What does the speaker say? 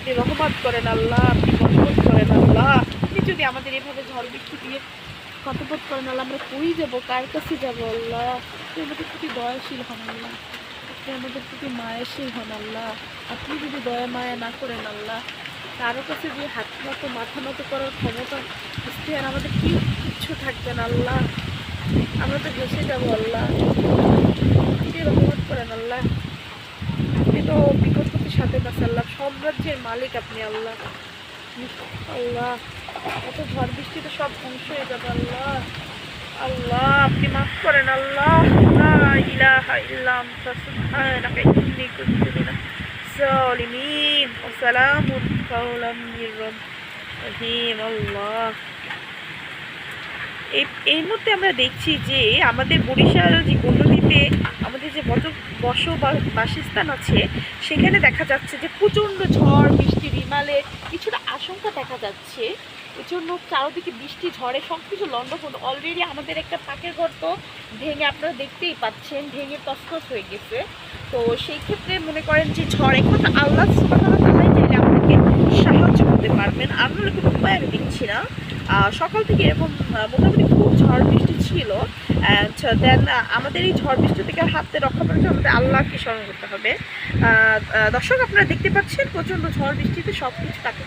আপনি রহমত করেন আল্লাহ, আপনি বরকত করেন আল্লাহ। আপনি যদি আমাদের এভাবে ঝড় বৃষ্টি দিয়ে কতবোধ করেন আল্লাহ, আমরা কই যাব, কার কাছে যাব আল্লাহ? আপনি আমাদের প্রতি দয়াশীল হন আল্লাহ, আপনি আমাদের প্রতি মায়াশীল হন আল্লাহ। আপনি যদি দয়া মায়া না করেন আল্লাহ, কারো কাছে যে হাত নত মাথা নত করার ক্ষমতা ইখতিয়ার আমাদের কিচ্ছু থাকবে না আল্লাহ। আমরা তো ভেসে যাবো আল্লাহ। আপনি রহমত করেন আল্লাহ, আপনি তো বিপত্তির সাথে আছে আল্লাহ, সাম্রাজ্যের মালিক আপনি আল্লাহ। আল্লাহ এত ঝড় বৃষ্টিতে সব ধ্বংস হয়ে যাবে আল্লাহ। আল্লাহ আপনি মাফ করেন আল্লাহ। লা ইলাহা ইল্লা আনতা সুবহানাকা ইন্নী কুনতু মিনাজ জালিমিন। ওয়া সালামুন কাওলাম মির রাব্বির রহিম। আল্লাহ এই মুহূর্তে আমরা দেখছি যে আমাদের বরিশাল যে নদীতে আমাদের যে বাসস্থান আছে, সেখানে দেখা যাচ্ছে যে প্রচণ্ড ঝড় বৃষ্টি বিমালে কিছুটা আশঙ্কা দেখা যাচ্ছে। এর জন্য চারদিকে বৃষ্টি ঝড়ে সব কিছু লন্ডভন্ড। অলরেডি আমাদের একটা পাকের ঘর তো ভেঙে, আপনারা দেখতেই পাচ্ছেন, ভেঙে তছনছ হয়ে গেছে। তো সেই ক্ষেত্রে মনে করেন যে ঝড় এখন আল্লাহ সুবহানাহু ওয়া তাআলা চাইলে আমাদেরকে সাহায্য করতে পারবেন। আমরা কোনো উপায় আমি দেখছি না। সকাল থেকে এরকম মোটামুটি খুব ঝড় বৃষ্টি ছিল। দেন আমাদের এই ঝড় বৃষ্টি থেকে হাতে রক্ষা করার জন্য আমাদের আল্লাহকে স্মরণ করতে হবে। দর্শক আপনারা দেখতে পাচ্ছেন প্রচণ্ড ঝড় বৃষ্টিতে সব কিছু কাকে